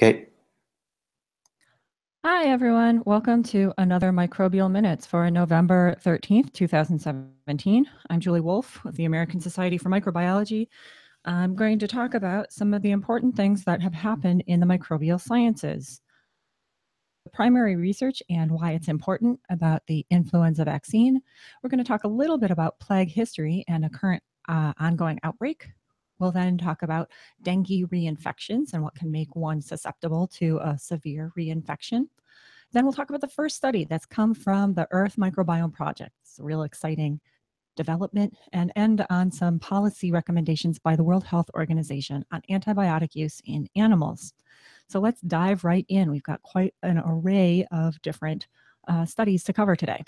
Okay. Hi, everyone. Welcome to another Microbial Minutes for November 13th, 2017. I'm Julie Wolfe with the American Society for Microbiology. I'm going to talk about some of the important things that have happened in the microbial sciences. The primary research and why it's important about the influenza vaccine. We're going to talk a little bit about plague history and a current ongoing outbreak. We'll then talk about dengue reinfections and what can make one susceptible to a severe reinfection. Then we'll talk about the first study that's come from the Earth Microbiome Project. It's a real exciting development, and end on some policy recommendations by the World Health Organization on antibiotic use in animals. So let's dive right in. We've got quite an array of different studies to cover today.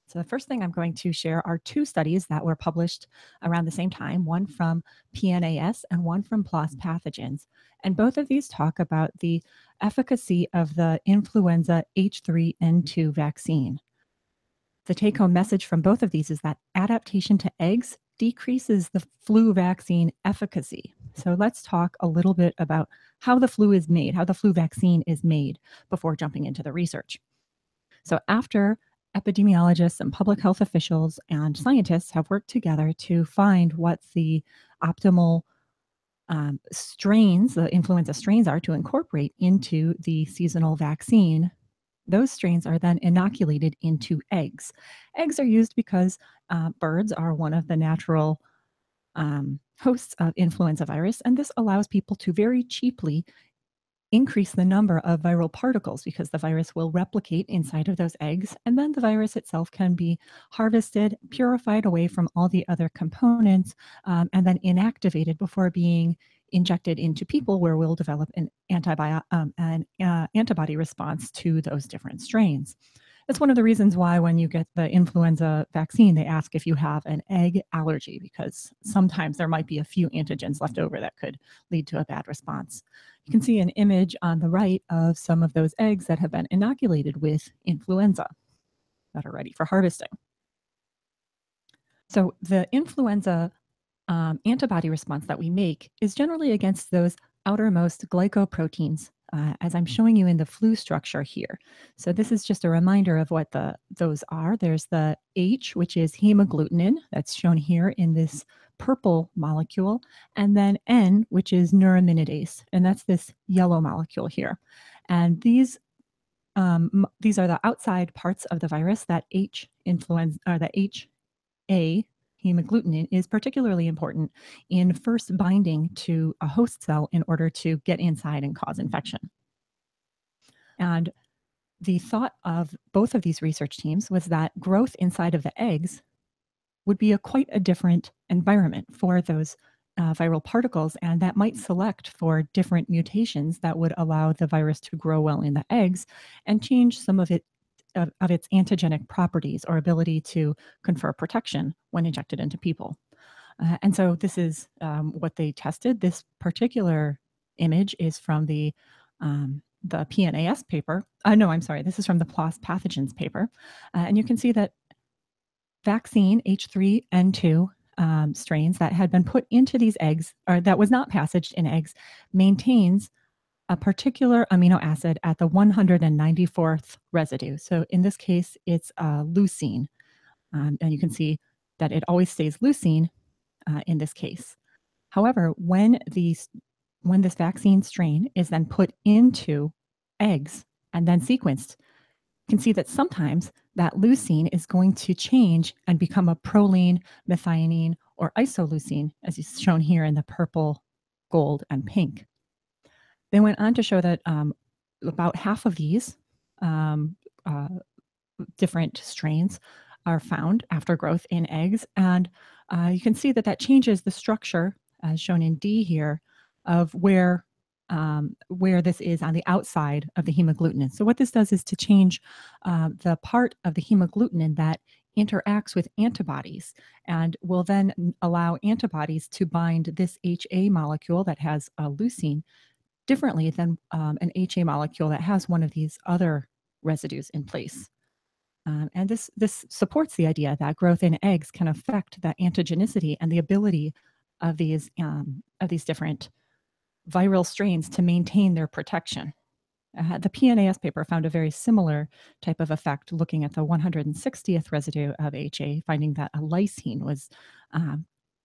So the first thing I'm going to share are two studies that were published around the same time, one from PNAS and one from PLOS Pathogens. And both of these talk about the efficacy of the influenza H3N2 vaccine. The take-home message from both of these is that adaptation to eggs decreases the flu vaccine efficacy. So let's talk a little bit about how the flu is made, how the flu vaccine is made before jumping into the research. So after epidemiologists and public health officials and scientists have worked together to find what the optimal strains, the influenza strains are to incorporate into the seasonal vaccine, those strains are then inoculated into eggs. Eggs are used because birds are one of the natural hosts of influenza virus, and this allows people to very cheaply increase the number of viral particles because the virus will replicate inside of those eggs, and then the virus itself can be harvested, purified away from all the other components, and then inactivated before being injected into people, where we'll develop an antibody response to those different strains. That's one of the reasons why when you get the influenza vaccine, they ask if you have an egg allergy, because sometimes there might be a few antigens left over that could lead to a bad response. You can see an image on the right of some of those eggs that have been inoculated with influenza that are ready for harvesting. So the influenza antibody response that we make is generally against those outermost glycoproteins, as I'm showing you in the flu structure here. So this is just a reminder of what those are. There's the H, which is hemagglutinin, that's shown here in this purple molecule, and then N, which is neuraminidase, and that's this yellow molecule here. And these are the outside parts of the virus that HA hemagglutinin is particularly important in first binding to a host cell in order to get inside and cause infection. And the thought of both of these research teams was that growth inside of the eggs would be quite a different environment for those viral particles, and that might select for different mutations that would allow the virus to grow well in the eggs and change some of its antigenic properties or ability to confer protection when injected into people. And so this is what they tested. This particular image is from the PNAS paper. No, I'm sorry. This is from the PLOS Pathogens paper. And you can see that vaccine H3N2 strains that had been put into these eggs, or that was not passaged in eggs, maintains a particular amino acid at the 194th residue. So in this case, it's leucine. And you can see that it always stays leucine in this case. However, when this vaccine strain is then put into eggs and then sequenced, you can see that sometimes that leucine is going to change and become a proline, methionine, or isoleucine, as is shown here in the purple, gold, and pink. They went on to show that about half of these different strains are found after growth in eggs. And you can see that changes the structure, as shown in D here, of where this is on the outside of the hemagglutinin. So what this does is to change the part of the hemagglutinin that interacts with antibodies, and will then allow antibodies to bind this HA molecule that has leucine differently than an HA molecule that has one of these other residues in place. And this supports the idea that growth in eggs can affect the antigenicity and the ability of these different viral strains to maintain their protection. The PNAS paper found a very similar type of effect looking at the 160th residue of HA, finding that a lysine was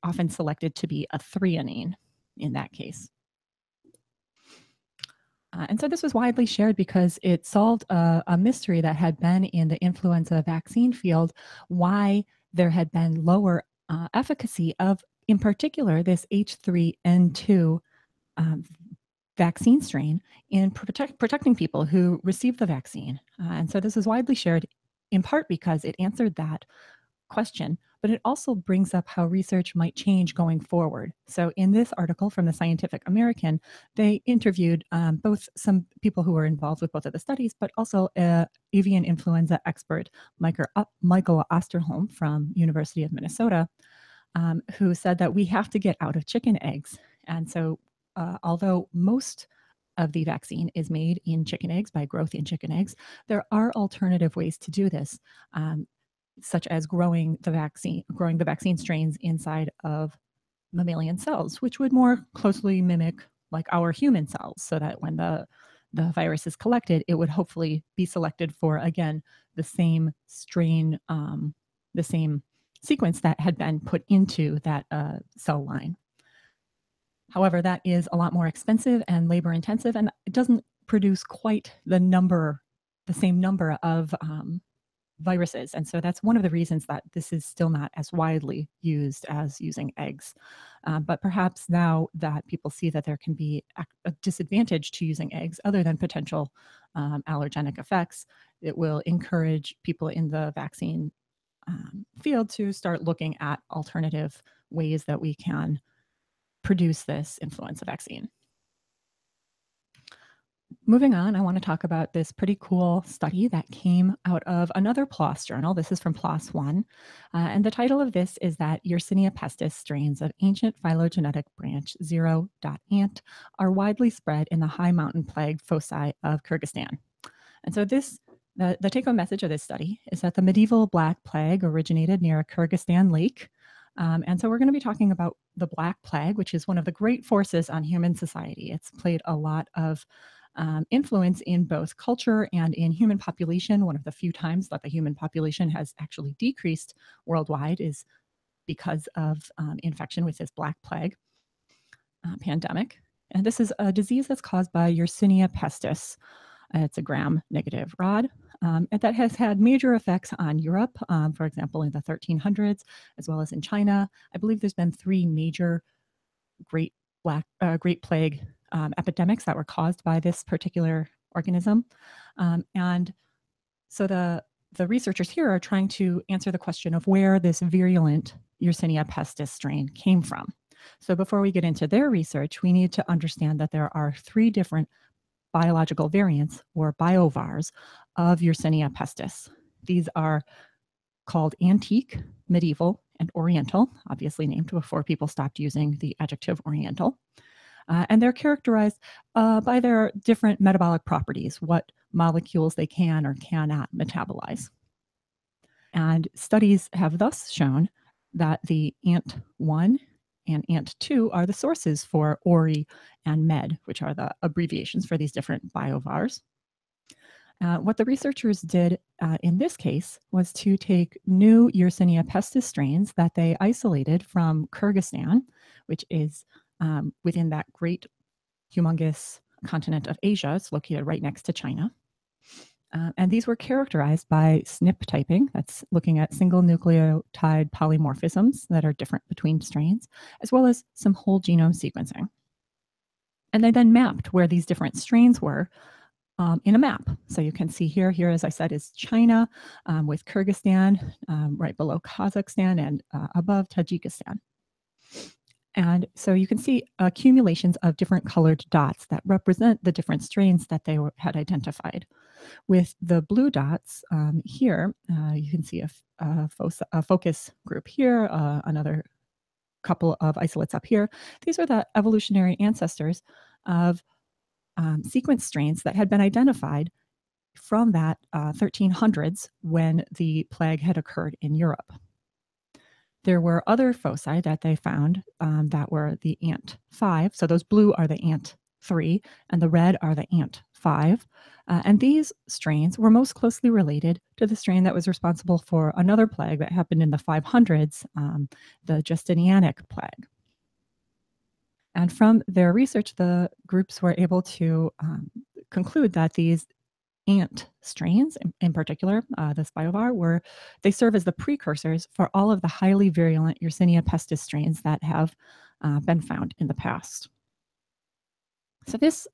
often selected to be a threonine in that case. And so this was widely shared because it solved a mystery that had been in the influenza vaccine field, why there had been lower efficacy of, in particular, this H3N2 vaccine strain in protecting people who received the vaccine. And so this is widely shared in part because it answered that question, but it also brings up how research might change going forward. So in this article from the Scientific American, they interviewed both some people who were involved with both of the studies, but also avian influenza expert Michael Osterholm from University of Minnesota, who said that we have to get out of chicken eggs. And so although most of the vaccine is made in chicken eggs by growth in chicken eggs, there are alternative ways to do this, such as growing the vaccine strains inside of mammalian cells, which would more closely mimic like our human cells, so that when the virus is collected, it would hopefully be selected for, again, the same strain, the same sequence that had been put into that cell line. However, that is a lot more expensive and labor intensive, and it doesn't produce quite the same number of viruses. And so that's one of the reasons that this is still not as widely used as using eggs. But perhaps now that people see that there can be a disadvantage to using eggs other than potential allergenic effects, it will encourage people in the vaccine field to start looking at alternative ways that we can produce this influenza vaccine. Moving on, I want to talk about this pretty cool study that came out of another PLOS journal. This is from PLOS One. And the title of this is that Yersinia pestis strains of ancient phylogenetic branch 0.ant are widely spread in the high mountain plague foci of Kyrgyzstan. And so the take-home message of this study is that the medieval Black Plague originated near a Kyrgyzstan lake. And so we're going to be talking about the Black Plague, which is one of the great forces on human society. It's played a lot of influence in both culture and in human population. One of the few times that the human population has actually decreased worldwide is because of infection with this Black Plague pandemic. And this is a disease that's caused by Yersinia pestis. It's a gram-negative rod. And that has had major effects on Europe, for example, in the 1300s, as well as in China. I believe there's been 3 major Great Plague epidemics that were caused by this particular organism. And so the researchers here are trying to answer the question of where this virulent Yersinia pestis strain came from. So before we get into their research, we need to understand that there are 3 different biological variants, or biovars, of Yersinia pestis. These are called antique, medieval, and oriental, obviously named before people stopped using the adjective oriental. And they're characterized by their different metabolic properties, what molecules they can or cannot metabolize. And studies have thus shown that the ANT1 and ANT2 are the sources for ORI and MED, which are the abbreviations for these different biovars. What the researchers did in this case was to take new Yersinia pestis strains that they isolated from Kyrgyzstan, which is within that great, humongous continent of Asia. It's located right next to China. And these were characterized by SNP typing, that's looking at single nucleotide polymorphisms that are different between strains, as well as some whole genome sequencing. And they then mapped where these different strains were in a map. So you can see here, as I said, is China with Kyrgyzstan right below Kazakhstan and above Tajikistan. And so you can see accumulations of different colored dots that represent the different strains that they had identified. With the blue dots here, you can see a focus group here, another couple of isolates up here. These are the evolutionary ancestors of sequence strains that had been identified from that 1300s when the plague had occurred in Europe. There were other foci that they found that were the Ant5. So those blue are the Ant3 and the red are the Ant5. And these strains were most closely related to the strain that was responsible for another plague that happened in the 500s, the Justinianic plague. And from their research, the groups were able to conclude that these ant strains, in particular, this biovar, they serve as the precursors for all of the highly virulent Yersinia pestis strains that have been found in the past. So this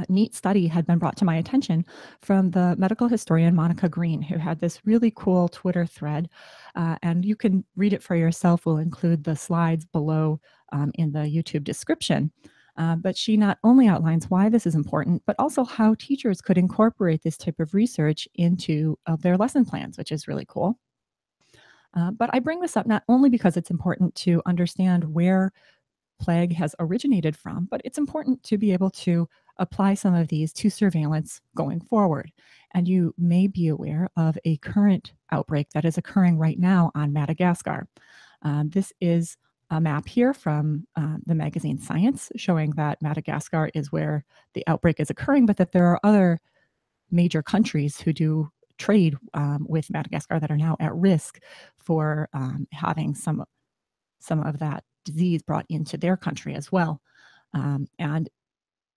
neat study had been brought to my attention from the medical historian Monica Green, who had this really cool Twitter thread, and you can read it for yourself. We'll include the slides below in the YouTube description. But she not only outlines why this is important, but also how teachers could incorporate this type of research into their lesson plans, which is really cool. But I bring this up not only because it's important to understand where plague has originated from, but it's important to be able to apply some of these to surveillance going forward. And you may be aware of a current outbreak that is occurring right now on Madagascar. This is a map here from the magazine Science showing that Madagascar is where the outbreak is occurring, but that there are other major countries who do trade with Madagascar that are now at risk for having some of that disease brought into their country as well. And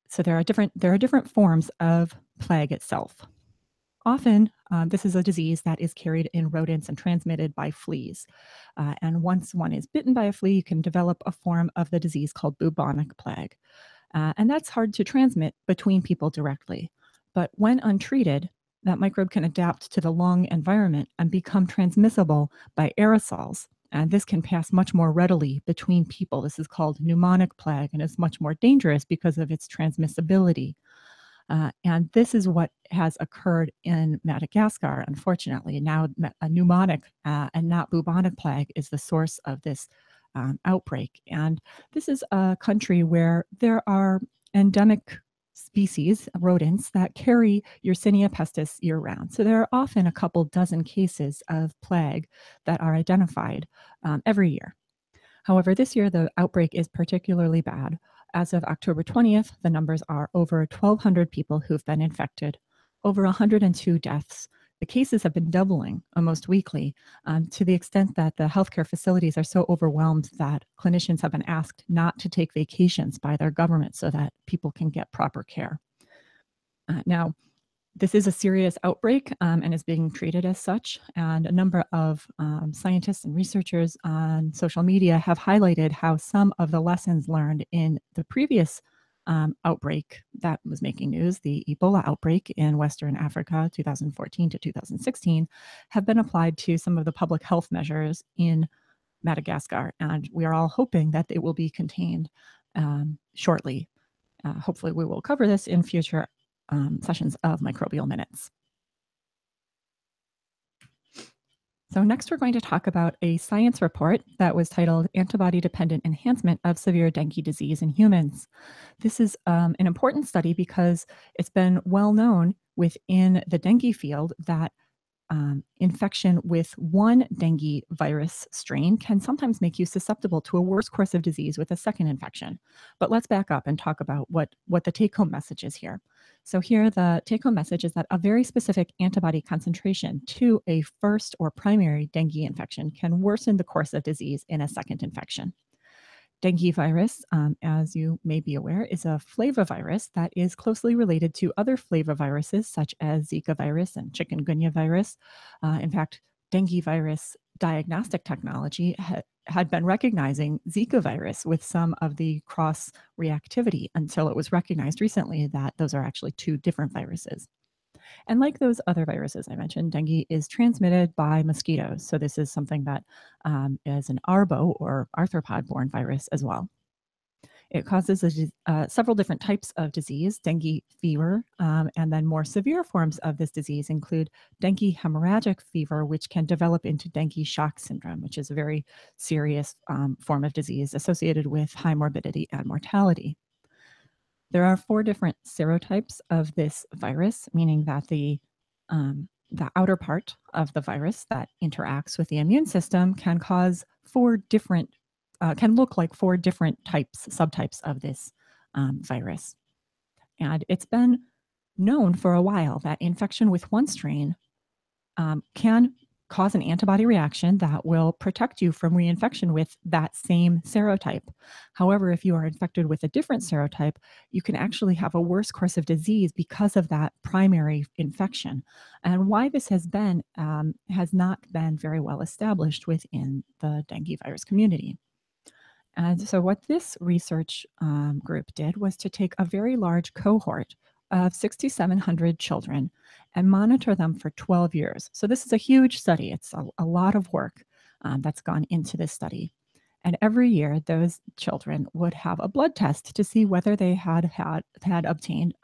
so there are different forms of plague itself. Often, this is a disease that is carried in rodents and transmitted by fleas. And once one is bitten by a flea, you can develop a form of the disease called Bubonic Plague. And that's hard to transmit between people directly. But when untreated, that microbe can adapt to the lung environment and become transmissible by aerosols. And this can pass much more readily between people. This is called Pneumonic Plague and is much more dangerous because of its transmissibility. And this is what has occurred in Madagascar, unfortunately. Now, a pneumonic and not bubonic plague is the source of this outbreak. And this is a country where there are endemic species, rodents, that carry Yersinia pestis year-round. So there are often a couple dozen cases of plague that are identified every year. However, this year the outbreak is particularly bad. As of October 20th, the numbers are over 1,200 people who've been infected, over 102 deaths. The cases have been doubling almost weekly to the extent that the healthcare facilities are so overwhelmed that clinicians have been asked not to take vacations by their government so that people can get proper care. Now, this is a serious outbreak and is being treated as such. And a number of scientists and researchers on social media have highlighted how some of the lessons learned in the previous outbreak that was making news, the Ebola outbreak in Western Africa, 2014 to 2016, have been applied to some of the public health measures in Madagascar. And we are all hoping that it will be contained shortly. Hopefully we will cover this in future sessions of Microbial Minutes. So next we're going to talk about a science report that was titled Antibody-Dependent Enhancement of Severe Dengue Disease in Humans. This is an important study because it's been well known within the dengue field that infection with one dengue virus strain can sometimes make you susceptible to a worse course of disease with a second infection. But let's back up and talk about what the take-home message is here. So here the take-home message is that a very specific antibody concentration to a first or primary dengue infection can worsen the course of disease in a second infection. Dengue virus, as you may be aware, is a flavivirus that is closely related to other flaviviruses such as Zika virus and chikungunya virus. In fact, dengue virus diagnostic technology had been recognizing Zika virus with some of the cross reactivity until it was recognized recently that those are actually two different viruses. And like those other viruses I mentioned, dengue is transmitted by mosquitoes. So this is something that is an arbo or arthropod-borne virus as well. It causes several different types of disease, dengue fever, and then more severe forms of this disease include dengue hemorrhagic fever, which can develop into dengue shock syndrome, which is a very serious form of disease associated with high morbidity and mortality. There are 4 different serotypes of this virus, meaning that the the outer part of the virus that interacts with the immune system can cause can look like 4 different subtypes of this virus. And it's been known for a while that infection with one strain can cause an antibody reaction that will protect you from reinfection with that same serotype. However, if you are infected with a different serotype, you can actually have a worse course of disease because of that primary infection. And why this has not been very well established within the dengue virus community. And so what this research group did was to take a very large cohort of 6,700 children and monitor them for 12 years. So this is a huge study. It's a lot of work that's gone into this study. And every year, those children would have a blood test to see whether they had obtained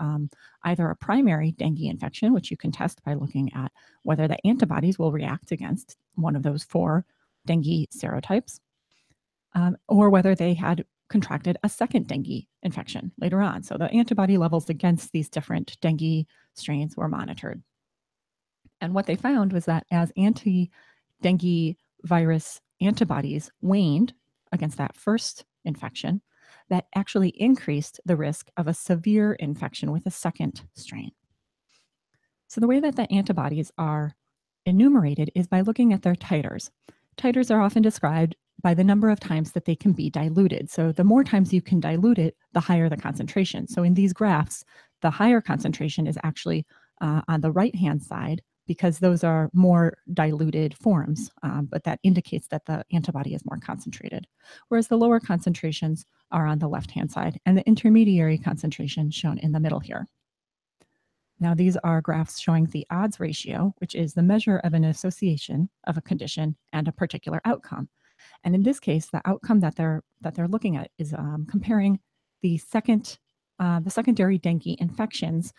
either a primary dengue infection, which you can test by looking at whether the antibodies will react against one of those 4 dengue serotypes, or whether they had contracted a second dengue infection later on. So the antibody levels against these different dengue strains were monitored. And what they found was that as anti-dengue virus antibodies waned against that first infection, that actually increased the risk of a severe infection with a second strain. So the way that the antibodies are enumerated is by looking at their titers. Titers are often described by the number of times that they can be diluted. So the more times you can dilute it, the higher the concentration. So in these graphs, the higher concentration is actually on the right-hand side because those are more diluted forms, but that indicates that the antibody is more concentrated. Whereas the lower concentrations are on the left-hand side and the intermediary concentration shown in the middle here. Now, these are graphs showing the odds ratio, which is the measure of an association of a condition and a particular outcome. And in this case, the outcome that they're looking at is comparing the secondary dengue infections,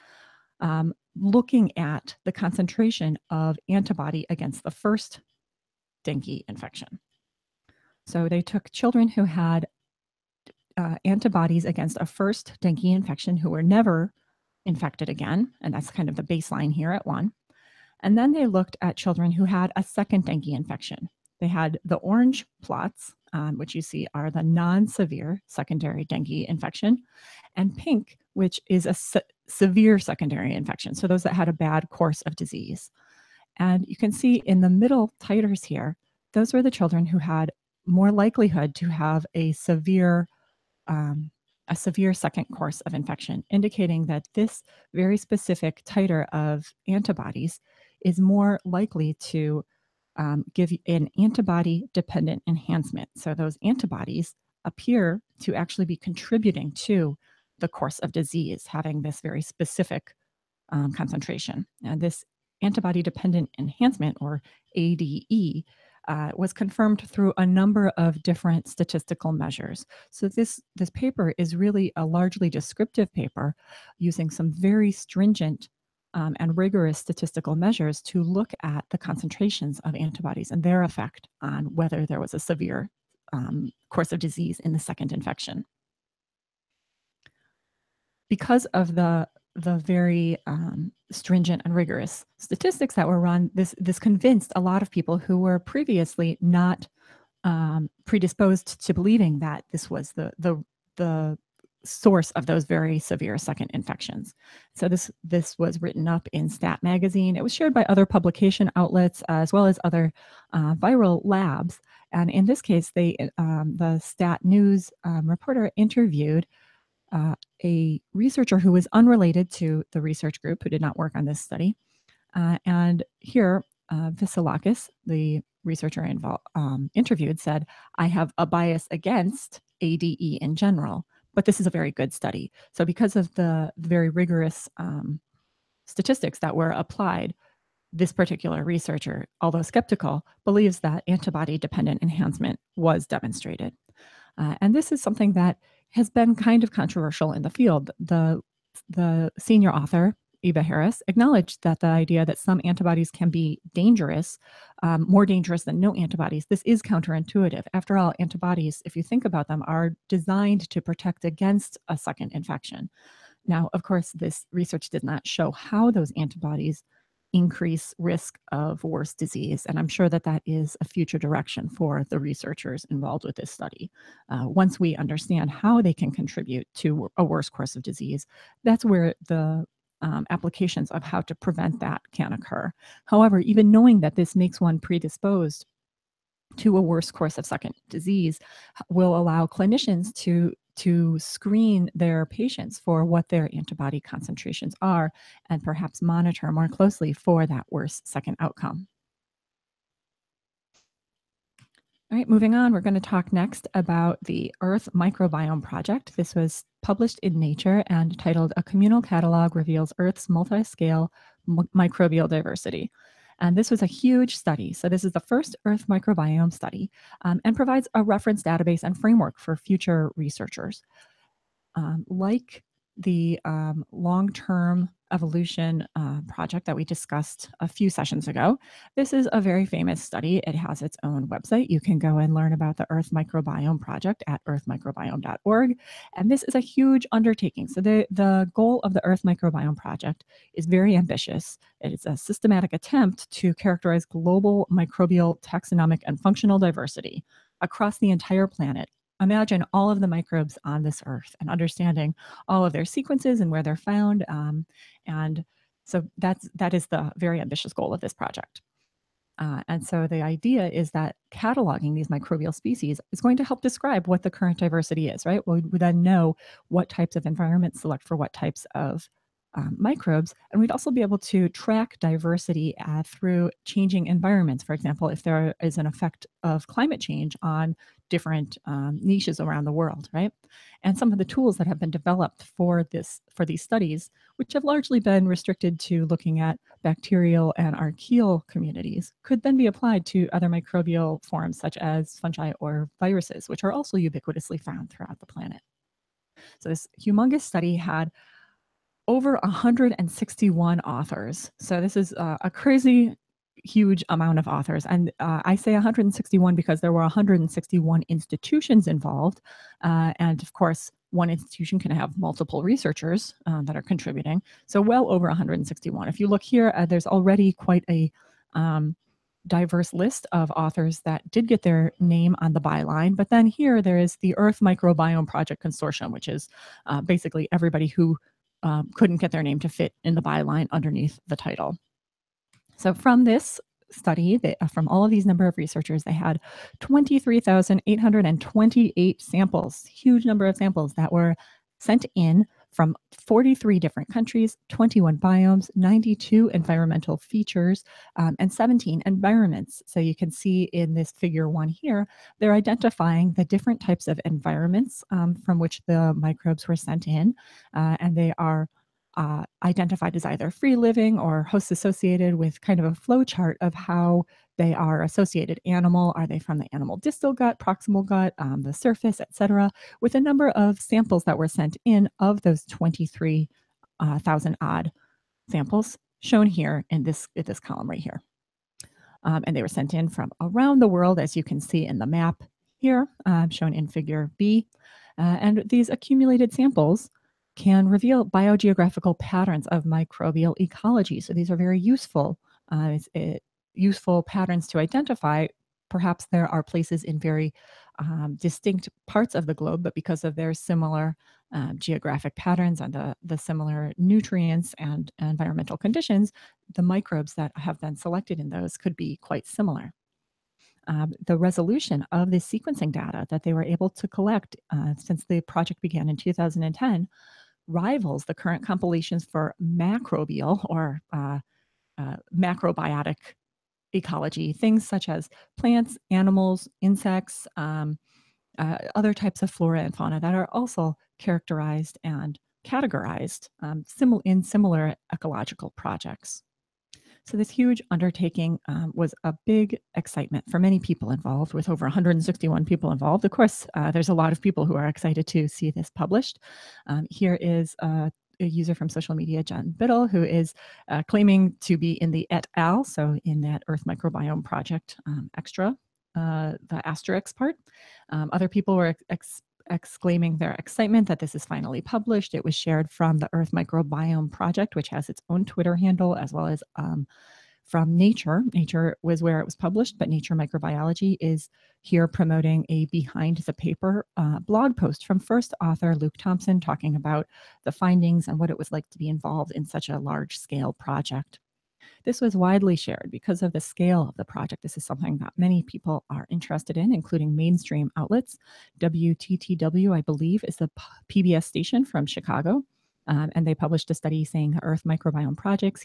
looking at the concentration of antibody against the first dengue infection. So they took children who had antibodies against a first dengue infection who were never infected again, and that's kind of the baseline here at 1. And then they looked at children who had a second dengue infection. They had the orange plots, which you see are the non-severe secondary dengue infection, and pink, which is a severe secondary infection, so those that had a bad course of disease. And you can see in the middle titers here, those were the children who had more likelihood to have a severe second course of infection, indicating that this very specific titer of antibodies is more likely to give an antibody-dependent enhancement. So those antibodies appear to actually be contributing to the course of disease, having this very specific concentration. And this antibody-dependent enhancement, or ADE, was confirmed through a number of different statistical measures. So this paper is really a largely descriptive paper using some very stringent and rigorous statistical measures to look at the concentrations of antibodies and their effect on whether there was a severe course of disease in the second infection. Because of the very stringent and rigorous statistics that were run, this convinced a lot of people who were previously not predisposed to believing that this was the source of those very severe second infections. So this was written up in Stat magazine. It was shared by other publication outlets as well as other viral labs. And in this case, the Stat News reporter interviewed a researcher who was unrelated to the research group, who did not work on this study. And here, Vasilakis, the researcher interviewed, said, "I have a bias against ADE in general, but this is a very good study." So because of the very rigorous statistics that were applied, this particular researcher, although skeptical, believes that antibody-dependent enhancement was demonstrated. And this is something that has been kind of controversial in the field. The senior author, Eva Harris, acknowledged that the idea that some antibodies can be dangerous, more dangerous than no antibodies, this is counterintuitive. After all, antibodies, if you think about them, are designed to protect against a second infection. Now, of course, this research did not show how those antibodies increase risk of worse disease. And I'm sure that that is a future direction for the researchers involved with this study. Once we understand how they can contribute to a worse course of disease, that's where the applications of how to prevent that can occur. However, even knowing that this makes one predisposed to a worse course of second disease will allow clinicians to screen their patients for what their antibody concentrations are and perhaps monitor more closely for that worse second outcome. All right, moving on, we're going to talk next about the Earth Microbiome Project. This was published in Nature and titled A Communal Catalog Reveals Earth's Multi-Scale Microbial Diversity. And this was a huge study. So this is the first Earth microbiome study and provides a reference database and framework for future researchers. Like the long-term evolution project that we discussed a few sessions ago, this is a very famous study. It has its own website. You can go and learn about the Earth Microbiome Project at earthmicrobiome.org. And this is a huge undertaking. So the goal of the Earth Microbiome Project is very ambitious. It is a systematic attempt to characterize global microbial taxonomic and functional diversity across the entire planet. Imagine all of the microbes on this earth and understanding all of their sequences and where they're found. And so that is the very ambitious goal of this project. And so the idea is that cataloging these microbial species is going to help describe what the current diversity is, right? We then know what types of environments select for what types of microbes. And we'd also be able to track diversity through changing environments. For example, if there is an effect of climate change on different niches around the world, right? And some of the tools that have been developed for these studies, which have largely been restricted to looking at bacterial and archaeal communities, could then be applied to other microbial forms such as fungi or viruses, which are also ubiquitously found throughout the planet. So this humongous study had over 161 authors. So this is a crazy huge amount of authors. And I say 161 because there were 161 institutions involved. And of course, one institution can have multiple researchers that are contributing. So well over 161. If you look here, there's already quite a diverse list of authors that did get their name on the byline. But then here there is the Earth Microbiome Project Consortium, which is basically everybody who couldn't get their name to fit in the byline underneath the title. So from this study, from all of these number of researchers, they had 23,828 samples, huge number of samples that were sent in from 43 different countries, 21 biomes, 92 environmental features, and 17 environments. So you can see in this figure 1 here, they're identifying the different types of environments from which the microbes were sent in, and they are identified as either free living or host associated with kind of a flow chart of how they are associated. Animal, are they from the animal distal gut, proximal gut, the surface, etc., with a number of samples that were sent in of those 23,000 odd samples shown here in this column right here. And they were sent in from around the world, as you can see in the map here, shown in figure B. And these accumulated samples can reveal biogeographical patterns of microbial ecology. So these are very useful, useful patterns to identify. Perhaps there are places in very distinct parts of the globe, but because of their similar geographic patterns and the similar nutrients and environmental conditions, the microbes that have been selected in those could be quite similar. The resolution of the sequencing data that they were able to collect since the project began in 2010 rivals the current compilations for macrobial or macrobiotic ecology, things such as plants, animals, insects, other types of flora and fauna that are also characterized and categorized in similar ecological projects. So this huge undertaking was a big excitement for many people involved, with over 161 people involved. Of course, there's a lot of people who are excited to see this published. Here is a user from social media, John Biddle, who is claiming to be in the et al., so in that Earth Microbiome Project extra, the asterisk part. Other people were exclaiming their excitement that this is finally published. It was shared from the Earth Microbiome Project, which has its own Twitter handle, as well as from Nature. Nature was where it was published, but Nature Microbiology is here promoting a behind the paper blog post from first author Luke Thompson, talking about the findings and what it was like to be involved in such a large scale project. This was widely shared because of the scale of the project. This is something that many people are interested in, including mainstream outlets. WTTW, I believe, is the PBS station from Chicago. And they published a study saying the Earth Microbiome Project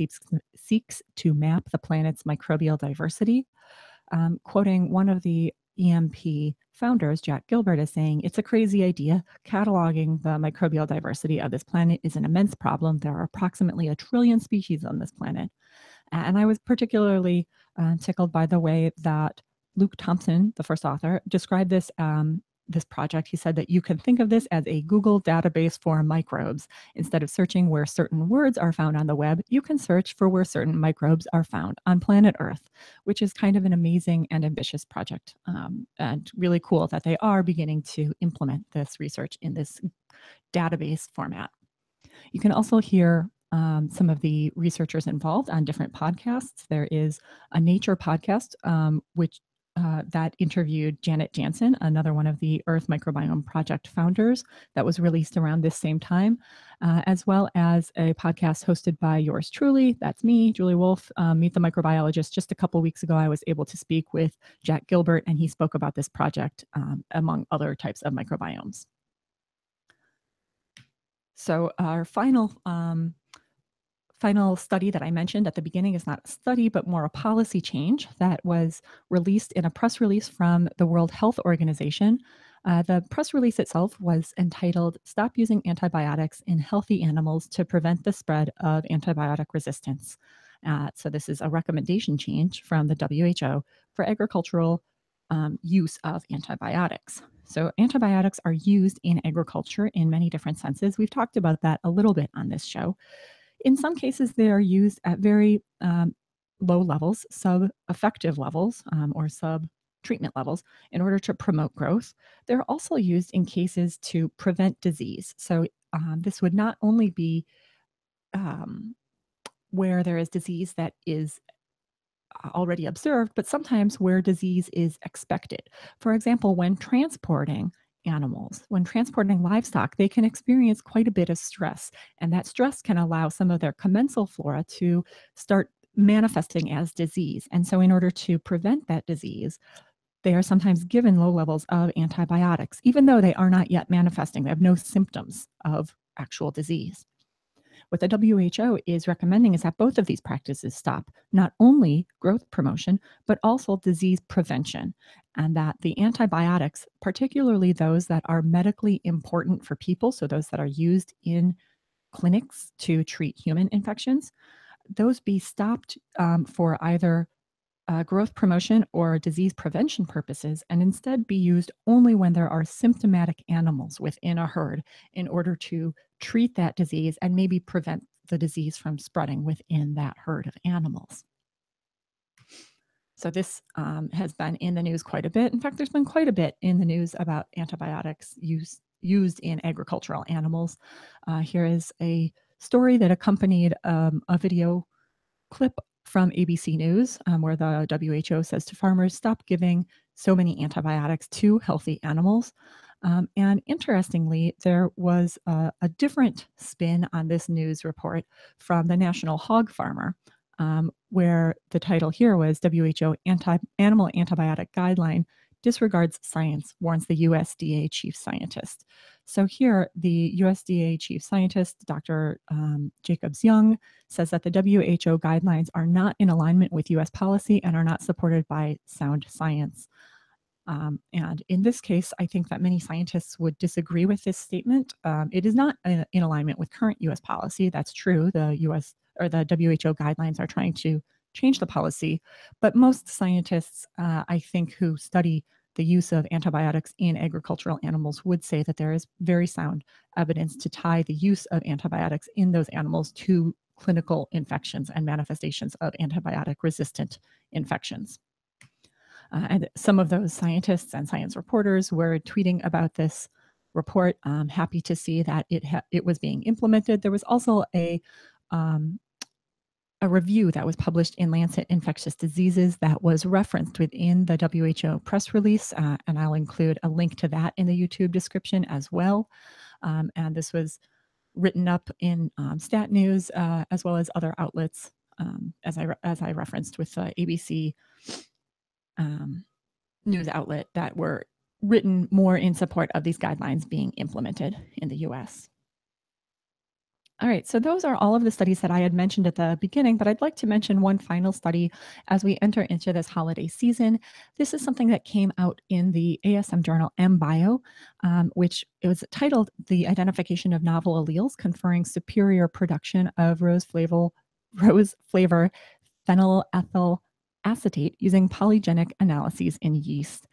seeks to map the planet's microbial diversity. Quoting one of the EMP founders, Jack Gilbert, as saying, "It's a crazy idea. Cataloging the microbial diversity of this planet is an immense problem. There are approximately 1 trillion species on this planet." And I was particularly tickled by the way that Luke Thompson, the first author, described this project. He said that you can think of this as a Google database for microbes. Instead of searching where certain words are found on the web, you can search for where certain microbes are found on planet Earth, which is kind of an amazing and ambitious project, and really cool that they are beginning to implement this research in this database format. You can also hear some of the researchers involved on different podcasts. There is a Nature podcast, which that interviewed Janet Jansen, another one of the Earth Microbiome Project founders, that was released around this same time, as well as a podcast hosted by yours truly. That's me, Julie Wolf, Meet the Microbiologist. Just a couple weeks ago, I was able to speak with Jack Gilbert, and he spoke about this project among other types of microbiomes. So our final study that I mentioned at the beginning is not a study, but more a policy change that was released in a press release from the World Health Organization. The press release itself was entitled, "Stop Using Antibiotics in Healthy Animals to Prevent the Spread of Antibiotic Resistance." So this is a recommendation change from the WHO for agricultural use of antibiotics. So antibiotics are used in agriculture in many different senses. We've talked about that a little bit on this show. In some cases, they are used at very low levels, sub-effective levels, or sub-treatment levels, in order to promote growth. They're also used in cases to prevent disease. So this would not only be where there is disease that is already observed, but sometimes where disease is expected. For example, when transporting animals, when transporting livestock, they can experience quite a bit of stress, and that stress can allow some of their commensal flora to start manifesting as disease. And so in order to prevent that disease, they are sometimes given low levels of antibiotics, even though they are not yet manifesting. They have no symptoms of actual disease. What the WHO is recommending is that both of these practices stop, not only growth promotion, but also disease prevention, and that the antibiotics, particularly those that are medically important for people, so those that are used in clinics to treat human infections, those be stopped for either growth promotion or disease prevention purposes, and instead be used only when there are symptomatic animals within a herd in order to treat that disease and maybe prevent the disease from spreading within that herd of animals. So this has been in the news quite a bit. In fact, there's been quite a bit in the news about antibiotics used in agricultural animals. Here is a story that accompanied a video clip from ABC News, where the WHO says to farmers, "Stop giving so many antibiotics to healthy animals." And interestingly, there was a different spin on this news report from the National Hog Farmer, where the title here was WHO Animal Antibiotic Guideline Disregards Science, warns the USDA chief scientist. So here, the USDA chief scientist, Dr. Jacobs Young, says that the WHO guidelines are not in alignment with US policy and are not supported by sound science. And in this case, I think that many scientists would disagree with this statement. It is not in alignment with current US policy. That's true. The US or the WHO guidelines are trying to change the policy, but most scientists, I think, who study the use of antibiotics in agricultural animals would say that there is very sound evidence to tie the use of antibiotics in those animals to clinical infections and manifestations of antibiotic-resistant infections. And some of those scientists and science reporters were tweeting about this report. I'm happy to see that it was being implemented. There was also a review that was published in Lancet Infectious Diseases that was referenced within the WHO press release, and I'll include a link to that in the YouTube description as well. And this was written up in Stat News as well as other outlets, as I referenced with the ABC news outlet, that were written more in support of these guidelines being implemented in the US. All right, so those are all of the studies that I had mentioned at the beginning, but I'd like to mention one final study as we enter into this holiday season. This is something that came out in the ASM journal mBio, which it was titled "The Identification of Novel Alleles Conferring Superior Production of Rose Flavor Phenylethyl Acetate Using Polygenic Analyses in Yeast."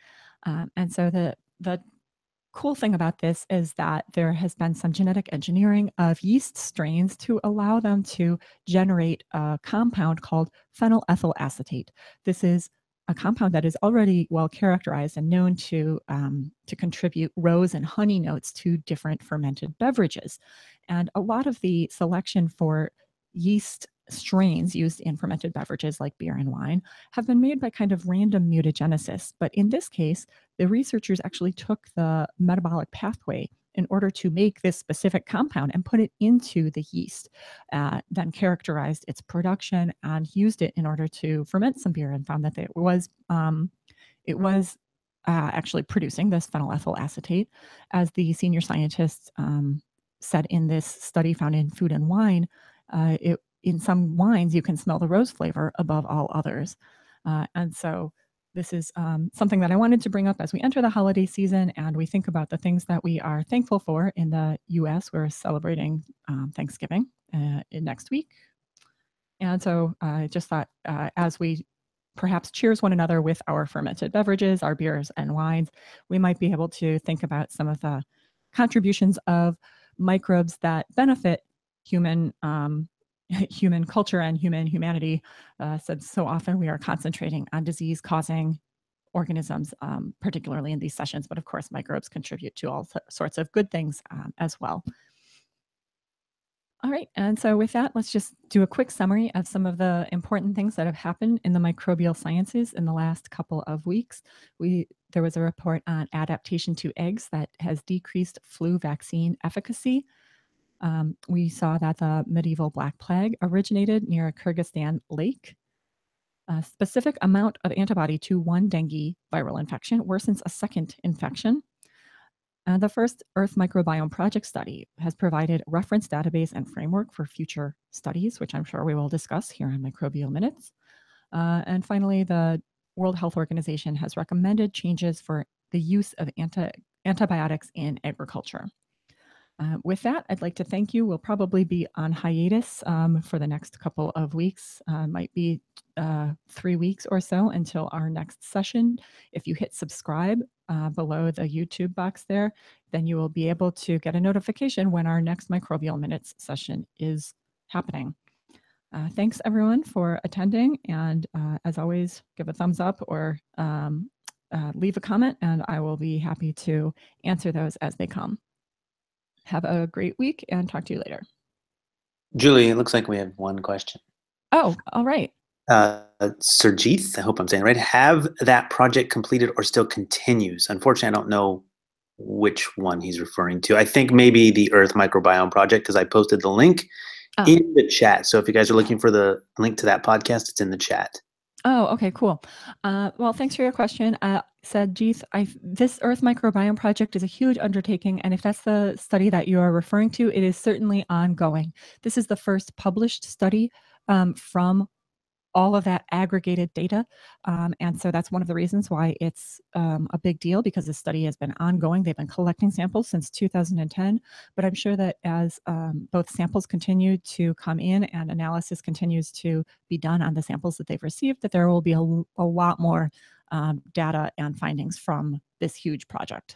And so the cool thing about this is that there has been some genetic engineering of yeast strains to allow them to generate a compound called phenylethyl acetate. This is a compound that is already well characterized and known to contribute rose and honey notes to different fermented beverages. And a lot of the selection for yeast strains used in fermented beverages like beer and wine have been made by kind of random mutagenesis. But in this case, the researchers actually took the metabolic pathway in order to make this specific compound and put it into the yeast, then characterized its production and used it in order to ferment some beer, and found that it was actually producing this phenylethyl acetate. As the senior scientists said in this study found in Food and Wine, in some wines, you can smell the rose flavor above all others. And so this is something that I wanted to bring up as we enter the holiday season and we think about the things that we are thankful for. In the US, we're celebrating Thanksgiving next week. And so I just thought as we perhaps cheers one another with our fermented beverages, our beers and wines, we might be able to think about some of the contributions of microbes that benefit human culture and humanity, since so often we are concentrating on disease-causing organisms, particularly in these sessions, but of course microbes contribute to all sorts of good things as well. All right, and so with that, let's just do a quick summary of some of the important things that have happened in the microbial sciences in the last couple of weeks. There was a report on adaptation to eggs that has decreased flu vaccine efficacy. We saw that the medieval Black Plague originated near a Kyrgyzstan lake. A specific amount of antibody to one dengue viral infection worsens a second infection. The first Earth Microbiome Project study has provided reference database and framework for future studies, which I'm sure we will discuss here on Microbial Minutes. And finally, the World Health Organization has recommended changes for the use of antibiotics in agriculture. With that, I'd like to thank you. We'll probably be on hiatus for the next couple of weeks, might be 3 weeks or so until our next session. If you hit subscribe below the YouTube box there, then you will be able to get a notification when our next Microbial Minutes session is happening. Thanks everyone for attending, and as always, give a thumbs up or leave a comment, and I will be happy to answer those as they come. Have a great week and talk to you later. Julie, it looks like we have one question. Oh, all right. Surjeet, I hope I'm saying it right. Have that project completed or still continues? Unfortunately, I don't know which one he's referring to. I think maybe the Earth Microbiome Project, because I posted the link in the chat. So if you guys are looking for the link to that podcast, it's in the chat. Oh, okay, cool. Well, thanks for your question. Said Jeeth, this Earth Microbiome Project is a huge undertaking, and if that's the study that you are referring to, it is certainly ongoing. This is the first published study from all of that aggregated data, and so that's one of the reasons why it's a big deal, because the study has been ongoing. They've been collecting samples since 2010, but I'm sure that as both samples continue to come in and analysis continues to be done on the samples that they've received, that there will be a lot more data and findings from this huge project.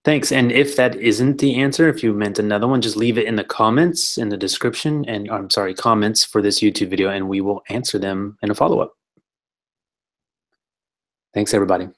Thanks. And if that isn't the answer, if you meant another one, just leave it in the comments in the description, and I'm sorry, comments for this YouTube video, and we will answer them in a follow-up. Thanks, everybody.